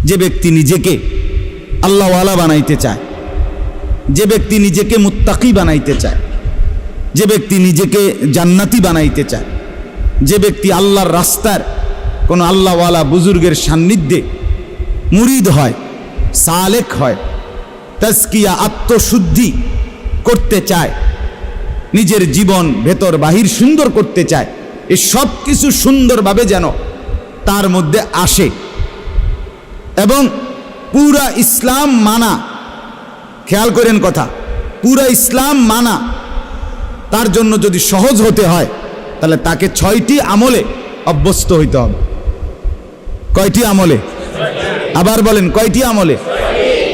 যে ব্যক্তি নিজেকে আল্লাহওয়ালা বানাইতে চায়, যে ব্যক্তি নিজেকে মুত্তাকি বানাইতে চায়, যে ব্যক্তি নিজেকে জান্নাতি বানাইতে চায়, যে ব্যক্তি আল্লাহর রাস্তার কোনো আল্লাহওয়ালা বুজুর্গের সান্নিধ্যে মুরিদ হয়, সালেক হয়, তাজকিয়া আত্মশুদ্ধি করতে চায়, নিজের জীবন ভেতর বাহির সুন্দর করতে চায়, এই সব কিছু সুন্দরভাবে যেন তার মধ্যে আসে এবং পুরা ইসলাম মানা, খেয়াল করেন কথা, পুরা ইসলাম মানা তার জন্য যদি সহজ হতে হয় তাহলে তাকে 6টি আমলে অভ্যস্ত হইতে হবে। কয়টি আমলে? আবার বলেন, কয়টি আমলে?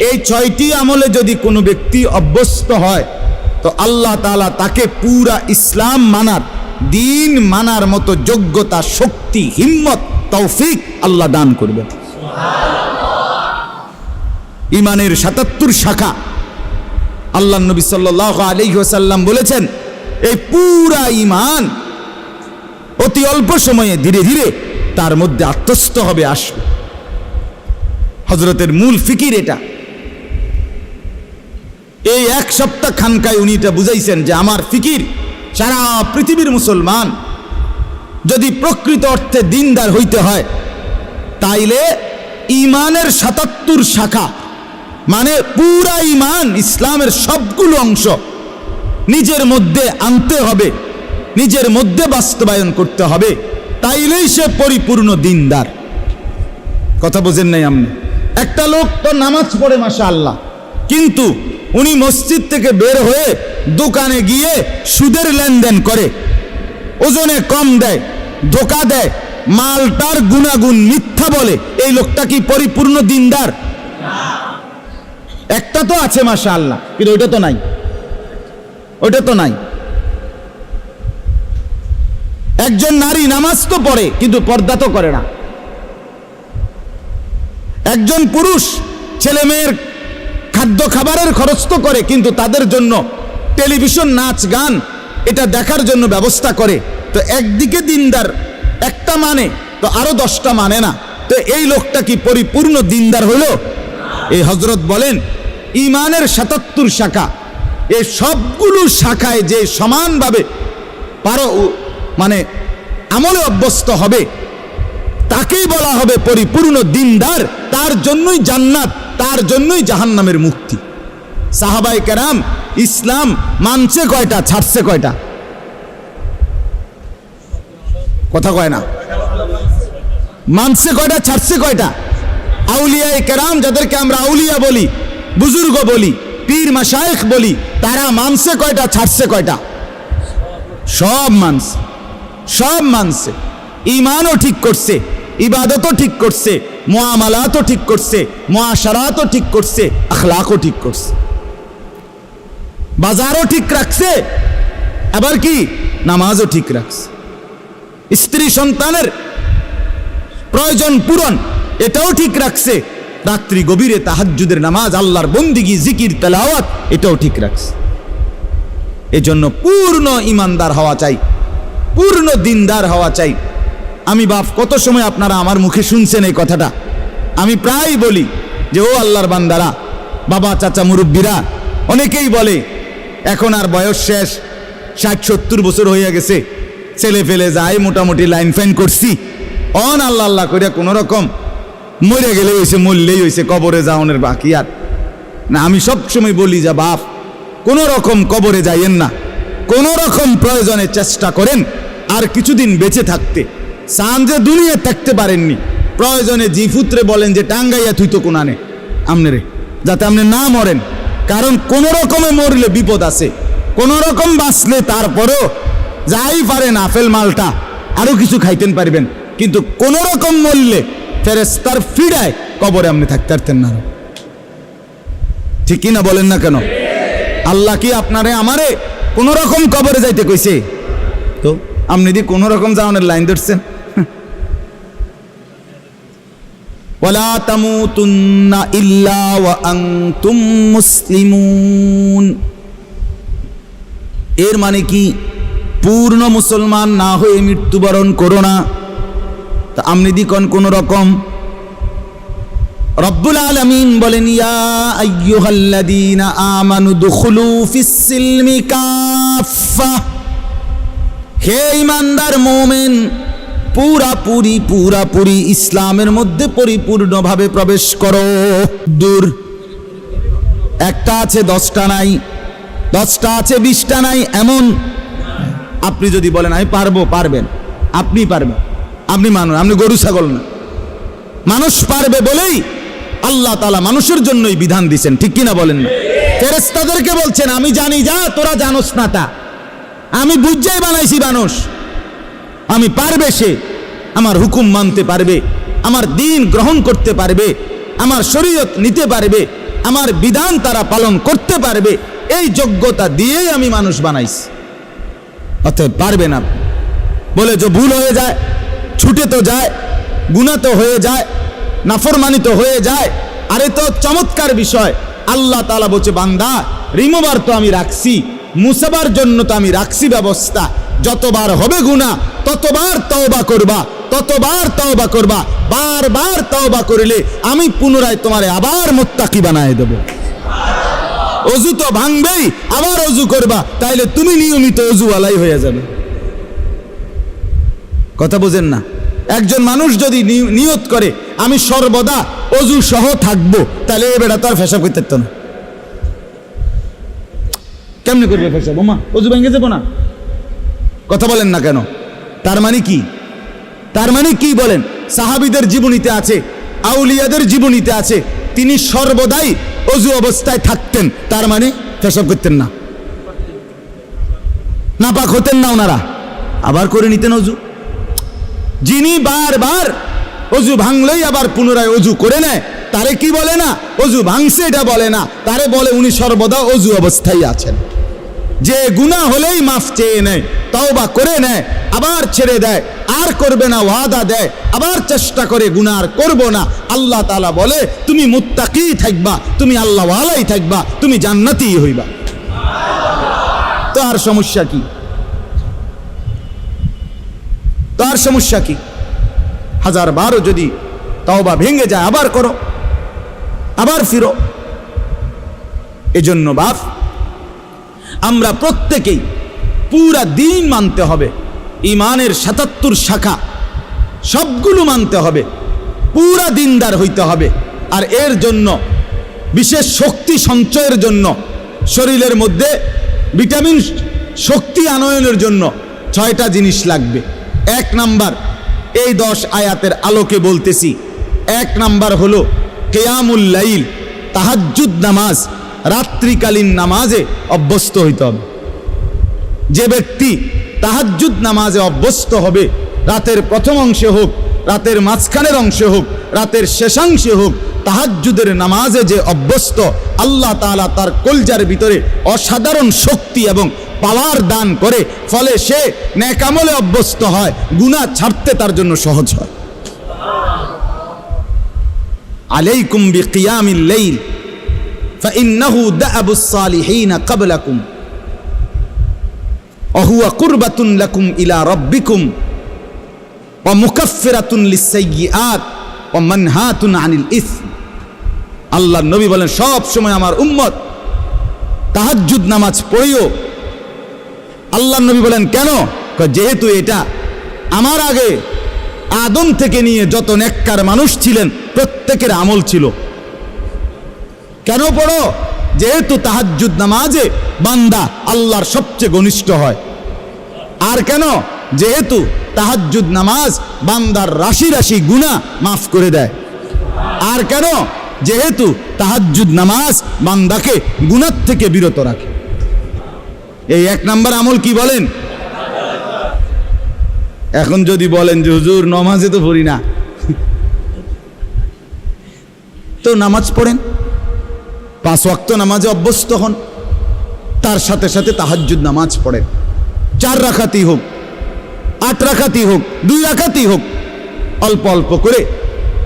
এই 6টি আমলে যদি কোনো ব্যক্তি অভ্যস্ত হয় তো আল্লাহ তাআলা তাকে পুরা ইসলাম মানার, দিন মানার মতো যোগ্যতা, শক্তি, হিম্মত, তৌফিক আল্লাহ দান করবেন। ইমানের 77 শাখা আল্লাহ নবী সাল্লাল্লাহু আলাইহি ওয়াসাল্লাম বলেছেন, এই পুরা ইমান অতি অল্প সময়ে ধীরে ধীরে তার মধ্যে আত্মস্থ হবে, আসবে। হযরতের মূল ফিকির এটা। এই 1 সপ্তাহ খানকায় উনি এটা বুঝাইছেন যে আমার ফিকির, সারা পৃথিবীর মুসলমান যদি প্রকৃত অর্থে দিনদার হইতে হয় তাইলে ইমানের 77 শাখা, মানে পুরা ইমান, ইসলামের সবগুলো অংশ নিজের মধ্যে আনতে হবে, নিজের মধ্যে বাস্তবায়ন করতে হবে, তাইলেই সে পরিপূর্ণ দিনদার। কথা বোঝেন নাই আপনি? একটা লোক তো নামাজ পড়ে মাশাআল্লাহ, কিন্তু উনি মসজিদ থেকে বের হয়ে দোকানে গিয়ে সুদের লেনদেন করে, ওজনে কম দেয়, ধোকা দেয়, মালটার গুণাগুণ মিথ্যা বলে, এই লোকটা কি পরিপূর্ণ দিনদার? একটা তো আছে মাশাআল্লাহ, কিন্তু ওইটা তো নাই, ওইটা তো নাই। একজন নারী নামাজ তো পড়ে কিন্তু পর্দা তো করে না। একজন পুরুষ ছেলে মেয়ের খাদ্য খাবারের খরচ তো করে, কিন্তু তাদের জন্য টেলিভিশন, নাচ গান এটা দেখার জন্য ব্যবস্থা করে। তো একদিকে দিনদার একটা মানে, তো আরো 10টা মানে না, তো এই লোকটা কি পরিপূর্ণ দিনদার হলো? এই হযরত বলেন ইমানের 77 শাখা, এই সবগুলো শাখায় যে সমানভাবে মানে আমলে অভ্যস্ত হবে তাকেই বলা হবে পরিপূর্ণ দিনদার। তার জন্যই জান্নাত, তার জন্যই জাহান্নামের মুক্তি। সাহাবায়ে কেরাম ইসলাম মানছে কয়টা, ছাড়ছে কয়টা? কথা কয় না। মানছে কয়টা, ছাড়ছে কয়টা? আউলিয়ায়ে কেরাম, যাদেরকে আমরা আউলিয়া বলি, বুজুর্গ বলি, পীর মাশায়েখ বলি, তারা মানছে কয়টা, ছাড়ছে কয়টা? সব মানছে, সব মানছে। ঈমানও ঠিক করছে, ইবাদতও ঠিক করছে, মুআমালাতও ঠিক করছে, মুআশারাতও ঠিক করছে, আখলাকও ঠিক করছে, বাজারও ঠিক রাখছে, আবার কি নামাজও ঠিক রাখছে, স্ত্রী সন্তানের প্রয়োজন পূরণ এটাও ঠিক রাখছে, রাত্রি গভীরে তাহাজ্জুদের নামাজ, আল্লাহর বন্দিগি, জিকির, তেলাওয়াত এটাও ঠিক রাখছে। এজন্য পূর্ণ ইমানদার হওয়া চাই, পূর্ণ দিনদার হওয়া চাই। আমি বাপ কত সময় আপনারা আমার মুখে শুনছেন এই কথাটা, আমি প্রায় বলি যে ও আল্লাহর বান্দারা, বাবা, চাচা, মুরব্বীরা অনেকেই বলে এখন আর বয়স শেষ, 60-70 বছর হয়ে গেছে, ছেলে ফেলে যায়, মোটামুটি লাইন ফাইন করছি, অন আল্লাহ আল্লাহ করিয়া কোনো রকম মরে গেলে হয়েছে, মরলেই হয়েছে, কবরে যাওয়ানোর বাকি আর না। আমি সব সময় বলি যে বাপ, কোনো রকম কবরে যাইয়েন না, কোনো রকম প্রয়োজনে চেষ্টা করেন আর কিছুদিন বেঁচে থাকতে। চান যে দুনিয়া থাকতে পারেননি, প্রয়োজনে জিফুত্রে বলেন যে টাঙ্গাইয়া তুই তো কোনানে আমনে রে, যাতে আপনি না মরেন। কারণ কোনো রকমে মরলে বিপদ আছে, কোনো রকম বাঁচলে তারপরেও যাই পারেন আপেল মালটা আরো কিছু খাইতেন পারবেন, কিন্তু কোনো রকম মরলে ফেরেশতার ফিরায় কবরে আপনি থাকতে পারতেন না। ঠিক কিনা বলেন না কেন? আল্লাহ কি আপনারে আমারে কোন রকম কবরে যাইতে কইছে? তো আপনি দি কোন রকম যাওয়ানোর লাইন ধরছেন। ওয়ালা তামুতুন্না ইল্লা ওয়া আনতুম মুসলিমুন, এর মানে কি পূর্ণ মুসলমান না হয়ে মৃত্যুবরণ করো না। তা আপনি দি কোন রকম রব্বুল আলামিন বলেন, ইয়া আইয়ুহাল্লাযীনা আমানু দুখুলু ফিস-সিলমি কাফা, হে ঈমানদার মুমিন, পুরাপুরি ইসলামের মধ্যে পরিপূর্ণভাবে প্রবেশ করো। দূর একটা আছে 10টা নাই, 10টা আছে 20টা নাই, এমন আপনি যদি বলেন আমি পারবো, পারবেন, আপনি পারবেন, আপনি মানুষ, আপনি গরু ছাগল না। মানুষ পারবে বলেই আল্লাহ তাআলা মানুষের জন্যই বিধান দিয়েছেন, ঠিক কিনা বলেন না? ফেরেশতাদেরকে বলছেন আমি জানি যা তোরা জানোস না তা, আমি বুঝাই বানাইছি মানুষ, আমি পারবে সে, আমার হুকুম মানতে পারবে, আমার দ্বীন গ্রহণ করতে পারবে, আমার শরীয়ত নিতে পারবে, আমার বিধান তারা পালন করতে পারবে, এই যোগ্যতা দিয়েই আমি মানুষ বানাইছি। অতএব পারবেন আপনি বলে যে ভুল হয়ে যায়, ছুটে তো যায়, গুনাহ তো হয়ে যায়, নাফরমানি তো হয়ে যায়। আরে তো চমৎকার বিষয়, আল্লাহ তাআলা বলছে বান্দা রিমুভার তো আমি রাখছি, মুসাবার জন্য তো আমি রাখছি ব্যবস্থা। যতবার হবে গুনাহ ততবার তওবা করবা, ততবার তওবা করবা, বারবার তওবা করলে আমি পুনরায় তোমারে আবার মুত্তাকি বানায় দেব। অজু তো ভাঙবেই, আবার অজু করবা, তাইলে তুমি নিয়মিত অজুওয়ালাই হয়ে যাবে। কথা বোঝেন না? একজন মানুষ যদি নিয়ত করে আমি সর্বদা অজু সহ থাকবো, তাহলে এ বেটা তার পেশাব করতে পারত না। কেমনে করবে পেশাব? ওমা অজু ভেঙে যাবো না? কথা বলেন না কেন? তার মানে কি? তার মানে কি বলেন? সাহাবীদের জীবনীতে আছে, আউলিয়াদের জীবনীতে আছে, তিনি সর্বদাই অজু অবস্থায় থাকতেন, তার মানে পেশাব করতেন না, নাপাক হতেন না ওনারা, আবার করে নিতেন অজু। যিনি বারবার অজু ভাঙলেই আবার পুনরায় অজু করে নেয়, তারে কি বলে না অজু ভাঙছে এটা বলে না, তারে বলে উনি সর্বদা অজু অবস্থায় আছেন। যে গুনাহ হলেই মাফ চেয়ে নেয়, তওবা করে নেয়, আবার ছেড়ে দেয়, আর করবে না ওয়াদা দেয়, আবার চেষ্টা করে গুনাহ আর করব না, আল্লাহ তাআলা বলে তুমি মুত্তাকি থাকবা, তুমি আল্লাহওয়ালাই থাকবা, তুমি জান্নাতি হইবা। তো আর সমস্যা কি? তো আর সমস্যা কি? 1000বারও যদি তওবা ভেঙে যায় আবার করো, আবার ফিরো। এজন্য বাপ আমরা প্রত্যেকেই পুরা দিন মানতে হবে, ইমানের 77 শাখা সবগুলো মানতে হবে, পুরা দিনদার হইতে হবে। আর এর জন্য বিশেষ শক্তি সঞ্চয়ের জন্য, শরীরের মধ্যে ভিটামিন শক্তি আনয়নের জন্য 6টা জিনিস লাগবে। 1 নাম্বার, এই 10 আয়াতের আলোকে বলতেছি, 1 নাম্বার হলো কিয়ামুল লাইল, তাহাজ্জুদ নামাজ, রাত্রিকালীন নামাজে অভ্যস্ত হইতে হবে। যে ব্যক্তি তাহাজ্জুদ নামাজে অভ্যস্ত হবে, রাতের প্রথম অংশে হোক, রাতের মাঝখানের অংশে হোক, রাতের শেষাংশে হোক, তাহাজ্জুদের নামাজে যে অভ্যস্ত, আল্লাহ তাআলা তার কলজার ভিতরে অসাধারণ শক্তি এবং পাওয়ার দান করে, ফলে সে নেক আমলে অভ্যস্ত হয়, গুনাহ ছাড়তে তার জন্য সহজ হয়। আলাইকুম বিকিয়ামিল লাইল ফাইন্নাহু দা'বুস সালিহিন ক্বাবলাকুম ওয়া হুয়া কুরবাতুন লাকুম ইলা রাব্বিকুম ওয়া মুকাফফিরাতুন লিস-সাইয়্যাত ওয়া মানহাতুন আনিল ইসম। আল্লাহর নবী বলেন সব সময় আমার উম্মত তাহাজ্জুদ নামাজ পড়িও। আল্লাহর নবী বলেন কেন? যেহেতু এটা আমার আগে আদম থেকে নিয়ে যত নেককার মানুষ ছিলেন প্রত্যেকের আমল ছিল। কেন পড়ো? যেহেতু তাহাজ্জুদ নামাজে বান্দা আল্লাহর সবচেয়ে ঘনিষ্ঠ হয়। আর কেন? যেহেতু তাহাজ্জুদ নামাজ বান্দার রাশি রাশি গুনাহ মাফ করে দেয়। আর কেন? যেহেতু তাহাজ্জুদ নামাজ বান্দাকে গুনাহ থেকে বিরত রাখে। এই 1 নাম্বার আমল কি বলেন? এখন যদি বলেন যে হুজুর নামাজে তো পড়ি না, তো নামাজ পড়েন, 5 ওয়াক্ত নামাজে অভ্যস্ত হন, তার সাথে সাথে তাহাজ্জুদ নামাজ পড়েন। 4 রাকাতই হোক, 8 রাকাতই হোক, 2 রাকাতই হোক, অল্প অল্প করে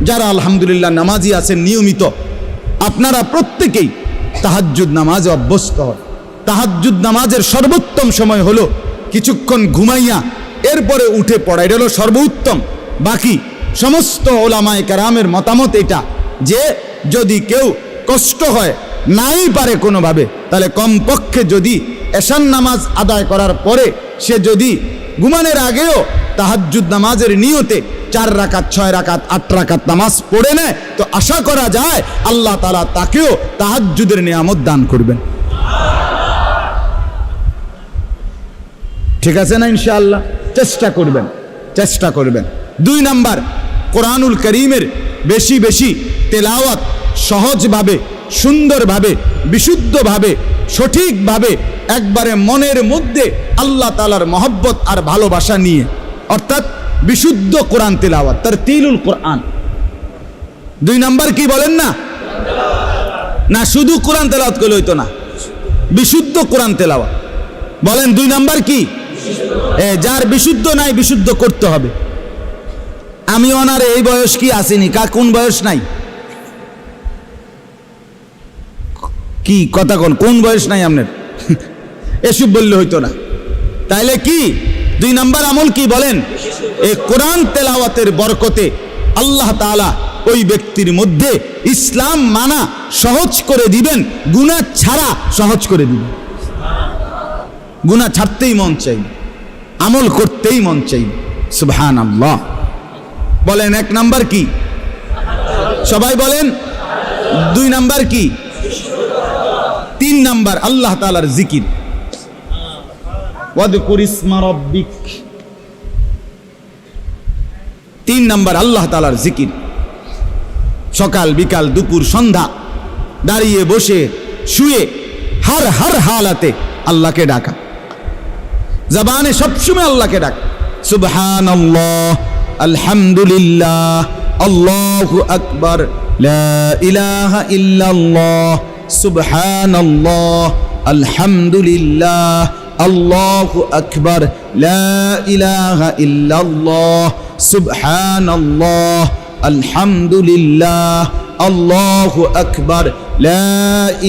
যারা আলহামদুলিল্লাহ নামাজি আছেন নিয়মিত, আপনারা প্রত্যেকেই তাহাজ্জুদ নামাজে অভ্যস্ত হন। তাহাজ্জুদ নামাজের সর্বোত্তম সময় হলো কিছুক্ষণ ঘুমাইয়া এরপরে উঠে পড়া, এটা হলো সর্বোত্তম। বাকি সমস্ত ওলামায়ে কেরামের মতামত এটা যে যদি কেউ কষ্ট হয় নাই পারে কোনোভাবে, তাহলে কমপক্ষে যদি এশার নামাজ আদায় করার পরে সে যদি ঘুমানোর আগেও তাহাজ্জুদ নামাজের নিয়তে 4 রাকাত 6 রাকাত 8 রাকাত নামাজ পড়ে নেয়, তো আশা করা যায় আল্লাহ তাআলা তাকেও তাহাজ্জুদের নিয়ামত দান করবেন। ঠিক আছে না? ইনশাআল্লাহ চেষ্টা করবেন, চেষ্টা করবেন। 2 নাম্বার, কোরআনুল কারীমের বেশি বেশি তেলাওয়াত, সহজভাবে, সুন্দরভাবে, বিশুদ্ধভাবে, সঠিকভাবে, একবারে মনের মধ্যে আল্লাহ তাআলার মহব্বত আর ভালোবাসা নিয়ে, অর্থাৎ বিশুদ্ধ কোরআন তেলাওয়াত, তারতিলুল কোরআন। 2 নাম্বার কি বলেন না? না শুধু কোরআন তেলাওয়াত করলে হইতো না, বিশুদ্ধ কোরআন তেলাওয়াত। বলেন 2 নাম্বার কি? যার বিশুদ্ধ নাই, বিশুদ্ধ করতে হবে। আমি ওনার এই বয়স কি আসেনি, কোন বয়স নাই? কি কথা কোন বয়স নাই আপনার? এসব বললে হইতো না। তাইলে কি 2 নাম্বার আমল কি বলেন? এই কোরআন তেলাওয়াতের বরকতে আল্লাহ তাআলা ওই ব্যক্তির মধ্যে ইসলাম মানা সহজ করে দিবেন, গুনাহ ছাড়া সহজ করে দিবেন। গুনাহ ছাড়তেই মন চাই, আমল করতেই মন চাই। সুবহানাল্লাহ। বলেন 1 নাম্বার কি? সবাই বলেন। 2 নাম্বার কি? 3 নাম্বার আল্লাহ তাআলার জিকির। ওয়াদকুর ইসমা রাব্বিক। 3 নাম্বার আল্লাহ তাআলার জিকির। সকাল বিকাল দুপুর সন্ধ্যা দাঁড়িয়ে বসে শুয়ে হর হালাতে আল্লাহকে ডাকা, জবানে সবসময় আল্লাহকে ডাকা। সুবহানাল্লাহ, আলহামদুলিল্লাহ, আল্লাহু আকবার, লা ইলাহা ইল্লাল্লাহ, সুবহানাল্লাহ, আলহামদুলিল্লাহ, আল্লাহু আকবার, লা ইলাহা ইল্লাল্লাহ, সুবহানাল্লাহ, আলহামদুলিল্লাহ, আল্লাহু আকবার, লা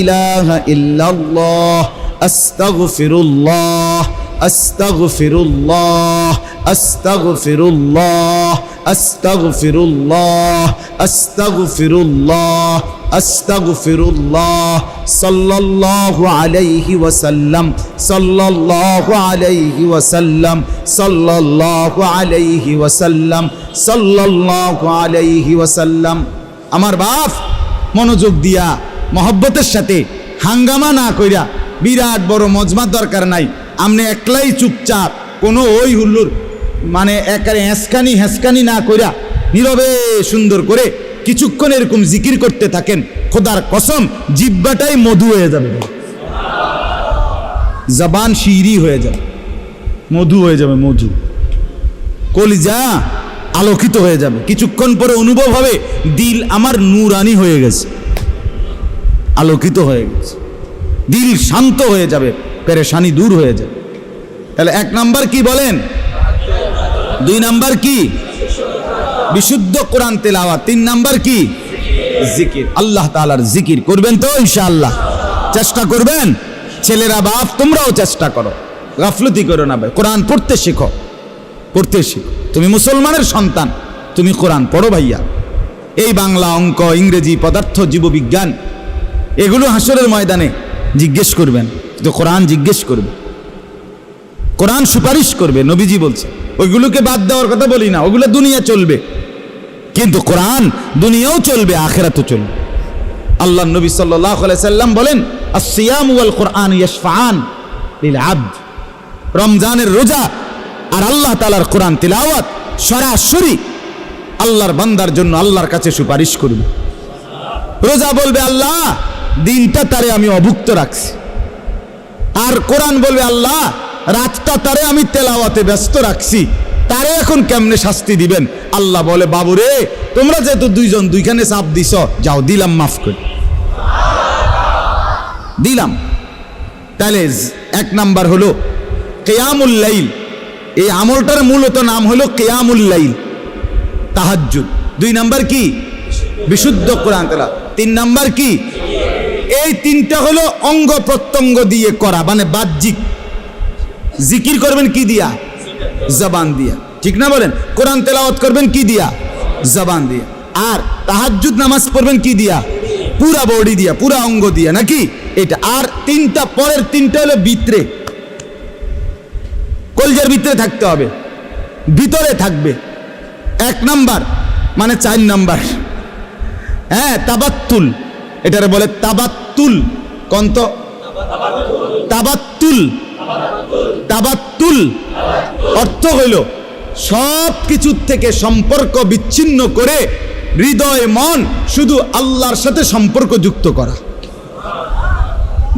ইলাহা ইল্লাল্লাহ, আস্তাগফিরুল্লাহ, আস্তাগফিরুল্লাহ, আস্তাগফিরুল্লাহ, আস্তাগফিরুল্লাহ, আস্তাগফিরুল্লাহ, আস্তাগফিরুল্লাহ, সাল্লাল্লাহু আলাইহি ওয়াসাল্লাম, সাল্লাল্লাহু আলাইহি ওয়াসাল্লাম, সাল্লাল্লাহু আলাইহি ওয়াসাল্লাম, সাল্লাল্লাহু আলাইহি ওয়াসাল্লাম। আমার বাপ মনোযোগ দিয়া মহব্বতের সাথে হাঙ্গামা না কইরা, বিরাট বড় মজমার দরকার নাই, আমনে একলাই চুপচাপ কোনো ওই হুল্লুর মানে একারে হেসকানি না কইরা নীরবে সুন্দর করে কিছুক্ষণ এরকম জিকির করতে থাকেন, খোদার কসম জিহ্বাটাই মধু হয়ে যাবে, জবান শিরি হয়ে যাবে, মধু হয়ে যাবে, মধু, কলিজা আলোকিত হয়ে যাবে। কিছুক্ষণ পরে অনুভব হবে দিল আমার নূরানি হয়ে গেছে, আলোকিত হয়ে গেছে, দিল শান্ত হয়ে যাবে, পেরেশানি দূর হয়ে যাবে। তাহলে 1 নাম্বার কি বলেন? 2 নাম্বার কি? বিশুদ্ধ কোরআন তেলাওয়াত। 3 নাম্বার কি? জিকির। আল্লাহ তাআলার জিকির করবেন তো ইনশাআল্লাহ? চেষ্টা করবেন। ছেলেরা বাপ তোমরাও চেষ্টা করো, গাফলতি করো না ভাই, কোরআন পড়তে শেখো, পড়তে শেখো। তুমি মুসলমানের সন্তান, তুমি কোরআন পড়ো ভাইয়া। এই বাংলা, অঙ্ক, ইংরেজি, পদার্থ, জীববিজ্ঞান এগুলো হাসরের ময়দানে জিজ্ঞেস করবেন, তো কোরআন জিজ্ঞেস করবে, কোরআন সুপারিশ করবে। নবীজি বলছে ওইগুলোকে বাদ দেওয়ার কথা বলি না, ওগুলো দুনিয়া চলবে, কিন্তু কোরআন দুনিয়াও চলবে, আখিরাতও চলবে। আল্লাহ নবী সাল্লাল্লাহু আলাইহি সাল্লাম বলেন আসসিয়াম ওয়াল কোরআন ইয়াশফাআন লিল আবদ। রমজানের রোজা আর আল্লাহ তাআলার কোরআন তিলাওয়াত সরাসরি আল্লাহর বান্দার জন্য আল্লাহর কাছে সুপারিশ করবে। রোজা বলবে আল্লাহ দিনটা তারে আমি অভুক্ত রাখছি, আর কোরআন বলবে আল্লাহ রাতটা তারে আমি তেলাওয়াতে ব্যস্ত রাখছি, তারে এখন কেমনে শাস্তি দিবেন? আল্লাহ বলে বাবুরে তোমরা যেহেতু দুইজন দুইখানে চাপ দিছ, যাও দিলাম, মাফ করে দিলাম। তাহলে 1 নাম্বার হলো কিয়ামুল লাইল, এই আমলটার মূলত নাম হলো কিয়ামুল লাইল, তাহাজ্জুদ। 2 নাম্বার কি? বিশুদ্ধ কোরআন তেলাওয়াত। 3 নাম্বার কি? এই 3টা হলো অঙ্গ প্রত্যঙ্গ দিয়ে করা, মানে বাহ্যিক। জিকির করবেন কি দিয়া? জবান দিয়া, ঠিক না বলেন? কোরআন তেলাওয়াত করবেন কি দিয়া? জবান দিয়া। আর তাহাজ্জুদ নামাজ পড়বেন কি দিয়া? পুরা বডি দিয়া, পুরা অঙ্গ দিয়া, নাকি? এটা। আর তিনটা, পরের তিনটা হলো ভিতরে, কলজার ভিতরে থাকতে হবে, ভিতরে থাকবে। 1 নাম্বার মানে 4 নাম্বার, হ্যাঁ, তাবাত্তুল, এটারে বলে তাবাত্তুল। কন্ত তাবাত্তুল, তাবাত্তুল অর্থ হইল সব কিছুর থেকে সম্পর্ক বিচ্ছিন্ন করে হৃদয় মন শুধু আল্লাহর সাথে সম্পর্ক যুক্ত করা।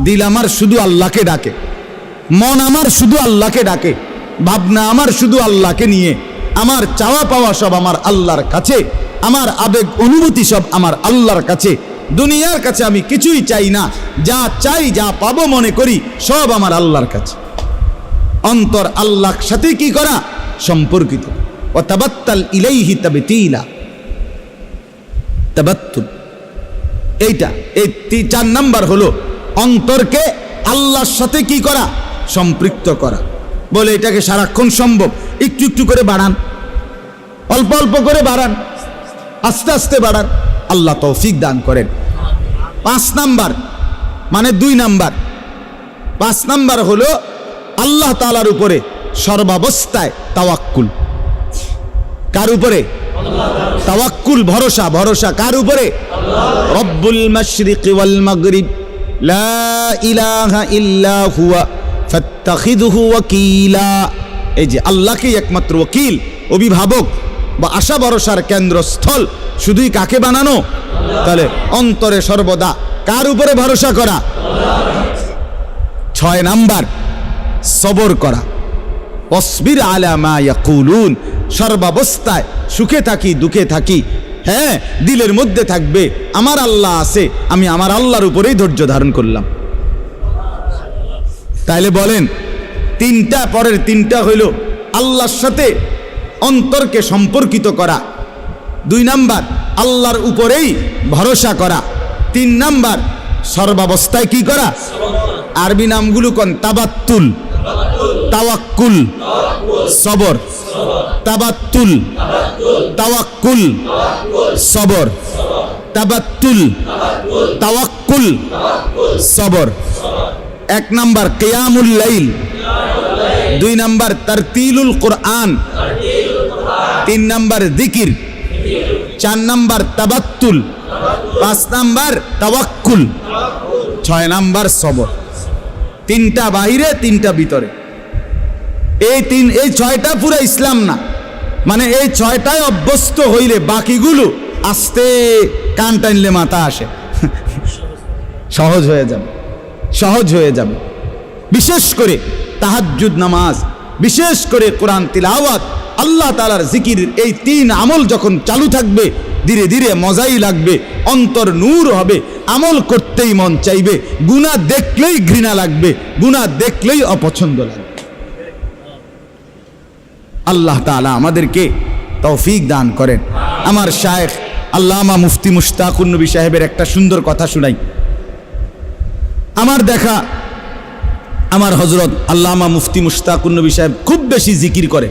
দিল আমার শুধু আল্লাহকে ডাকে, মন আমার শুধু আল্লাহকে ডাকে, ভাবনা আমার শুধু আল্লাহকে নিয়ে, আমার চাওয়া পাওয়া সব আমার আল্লাহর কাছে, আমার আবেগ অনুভূতি সব আমার আল্লাহর কাছে। দুনিয়ার কাছে আমি কিছুই চাই না, যা চাই, যা পাবো মনে করি সব আমার আল্লাহর কাছে। অন্তর আল্লাহর সাথে কি করা? সম্পর্কিত। ও তাবাত্তাল ইলাইহি তাবতীলা, তাবাত্তুল। এইটা, এই 4 নাম্বার হলো অন্তরকে আল্লাহর সাথে কি করা? সম্পৃক্ত করা। বলে এটাকে সারাক্ষণ সম্ভব? একটু একটু করে বাড়ান, অল্প অল্প করে বাড়ান, আস্তে আস্তে বাড়ান, আল্লাহ তৌফিক দান করেন। 5 নাম্বার মানে 2 নাম্বার, 5 নাম্বার হলো আল্লাহ তাআলার উপরে সর্বাবস্থায় তাওয়াক্কুল। কার উপরে? তাওয়াক্কুল, ভরসা। ভরসা কার উপরে? রব্বুল মাশরিকি ওয়াল মাগরিব লা ইলাহা ইল্লা হুয়া ফাত্তাখিযহু ওয়াকিলা। এই যে আল্লাহকেই একমাত্র ওয়াকিল, অভিভাবক বা আশা ভরসার কেন্দ্রস্থল শুধুই কাকে বানানো? তাহলে অন্তরে সর্বদা কার উপরে ভরসা করা? 6 নাম্বার সবর করা। অসবির আলা মা ইয়াকুলুন, সর্বাবস্থায় সুখে থাকি দুঃখে থাকি, হ্যাঁ, দিলের মধ্যে থাকবে আমার আল্লাহ আছে, আমি আমার আল্লাহর উপরেই ধৈর্য ধারণ করলাম। তাইলে বলেন, 3টা, পরের 3টা হইল আল্লাহর সাথে অন্তরকে সম্পর্কিত করা, 2 নাম্বার আল্লাহর উপরেই ভরসা করা, 3 নাম্বার সর্বাবস্থায় কি করা? আরবি নামগুলো কোন? তাবাত্তুল, তাওয়াক্কুল, সবর। তাবাত্তুল, তাওয়াক্কুল, সবর। তাবাত্তুল, তাওয়াক্কুল, সবর। 1 নাম্বার কিয়ামুল লাইল, 2 নাম্বার তারতিলুল কোরআন, 3 নাম্বার জিকির, 4 নাম্বার তাবাত্তুল, 5 নাম্বার তাওয়াক্কুল, 6 নাম্বার সবর। 3টা বাহিরে, 3টা ভিতরে। এই 6টা পুরো ইসলাম না, মানে এই 6টায় অভ্যস্ত হইলে বাকিগুলো আস্তে কান টানলে মাথা আসে, সহজ হয়ে যাবে, সহজ হয়ে যাবে। বিশেষ করে তাহাজ্জুদ নামাজ, বিশেষ করে কোরআন তিলাওয়াত, আল্লাহ তাআলার জিকির, এই 3 আমল যখন চালু থাকবে ধীরে ধীরে মজাই লাগবে, অন্তর নূর হবে, আমল করতেই মন চাইবে, গুনাহ দেখলেই ঘৃণা লাগবে, গুনাহ দেখলেই অপছন্দ লাগবে। আল্লাহ তাআলা আমাদেরকে তৌফিক দান করেন। আমার শায়েখ আল্লামা মুফতি মুশতাকুন নবী সাহেবের একটা সুন্দর কথা শুনাই। আমার দেখা আমার হযরত আল্লামা মুফতি মুশতাকুন নবী সাহেব খুব বেশি জিকির করে,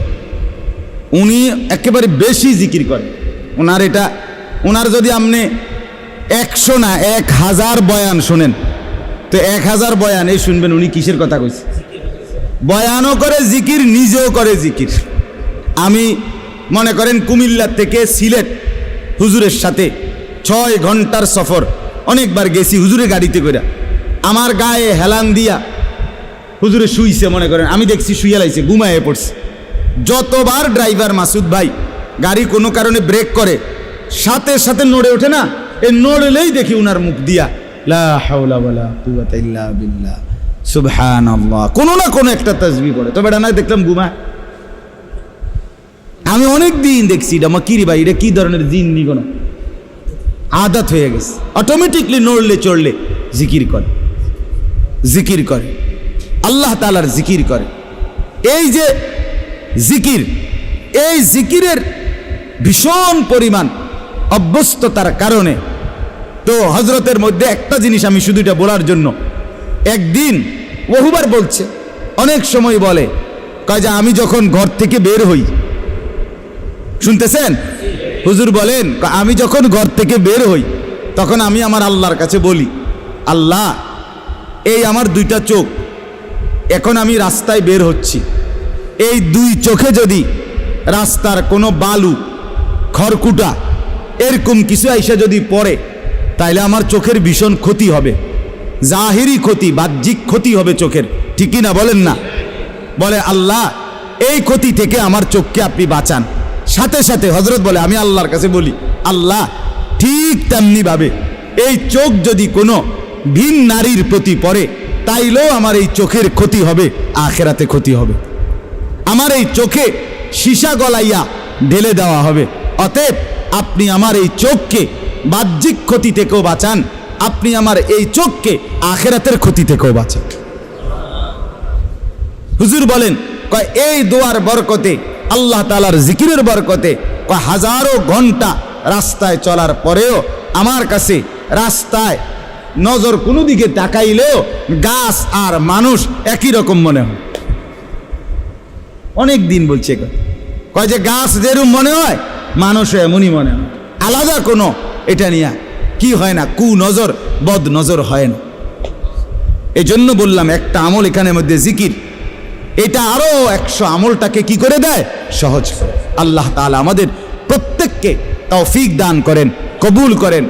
উনি একেবারে বেশি জিকির করে। ওনার যদি আপনি 100 না 1000 বয়ান শোনেন, তো 1000 বয়ান এই শুনবেন উনি কিসের কথা কইছে। বয়ানও করে জিকির, নিজেও করে জিকির। আমি মনে করেন কুমিল্লা থেকে সিলেট হুজুরের সাথে 6 ঘন্টার সফর, অনেকবার গেছি হুজুরের গাড়িতে করে। আমার গায়ে হেলান দিয়া হুজুরে শুইছে, মনে করেন আমি দেখছি শুইয়া লাইছে, ঘুমায়ে পড়ছে। যতবার ড্রাইভার মাসুদ ভাই গাড়ি কোনো কারণে ব্রেক করে, সাথে সাথে নড়ে ওঠে না, এই নড়লেই দেখি উনার মুখ দিয়া লা হাওলা ওয়ালা কুওয়াতা ইল্লা বিল্লাহ, সুবহানাল্লাহ, কোনো না কোনো একটা তাসবিহ পড়ে। তবে এটা না দেখলাম ঘুমা। আমি অনেক দিন দেখছি এটা মাকিরি ভাই, এটা কি ধরনের জিন নি, কোনো আদত হয়ে গেছে, অটোমেটিকলি নড়লে চড়লে জিকির করে, জিকির করে, আল্লাহ তাআলার জিকির করে। এই যে জিকির, এই জিকিরের ভীষণ পরিমাণ অভ্যস্ততার কারণে তো হযরতের মধ্যে একটা জিনিস আমি শুধু এটা বলার জন্য, একদিন বহুবার বলছে, অনেক সময় বলে, কয় যে আমি যখন ঘর থেকে বের হই, শুনতেছেন, হুজুর বলেন, আমি যখন ঘর থেকে বের হই তখন আমি আমার আল্লাহর কাছে বলি, আল্লাহ এই আমার দুইটা চোখ, এখন আমি রাস্তায় বের হচ্ছি, এই দুই চোখে যদি রাস্তার কোনো বালু খড়কুটা এরকম কিছু আইসা যদি পড়ে তাইলে আমার চোখের ভীষণ ক্ষতি হবে, জাহিরি ক্ষতি, বাহ্যিক ক্ষতি হবে চোখের, ঠিকই না বলেন না? বলে আল্লাহ এই ক্ষতি থেকে আমার চোখকে আপনি বাঁচান। সাথে সাথে হযরত বলে, আমি আল্লাহর কাছে বলি, আল্লাহ ঠিক তেমনি ভাবে এই চোখ যদি কোনো ভিন নারীর প্রতি পড়ে তাইলেও আমার এই চোখের ক্ষতি হবে, আখিরাতে ক্ষতি হবে, আমার এই চোখে সীসা গলাইয়া ঢেলে দেওয়া হবে। অতএব আপনি আমার এই চোখকে বাহ্যিক ক্ষতি থেকেও বাঁচান, আপনি আমার এই চোখকে আখিরাতের ক্ষতি থেকেও বাঁচান। হুজুর বলেন, কয় এই দোয়ার বরকতে, আল্লাহ তাআলার জিকিরের বরকতে, কয় হাজারো ঘন্টা রাস্তায় চলার পরেও আমার কাছে রাস্তায় নজর কোনো দিকে তাকাইলেও গাছ আর মানুষ একই রকম মনে হয়। অনেক দিন বলছে, কয় যে গাছ যেরকম মনে হয় মানুষও এমনই মনে হয়, আলাদা কোনো এটা নিয়ে কি হয় না, কু নজর বদ নজর হয় না। এই জন্য বললাম একটা আমল এখানের মধ্যে জিকির, এটা আরো 100 আমলটাকে কি করে দেয়, সহজ করে। আল্লাহ তাআলা আমাদের প্রত্যেককে তৌফিক দান করেন, কবুল করেন।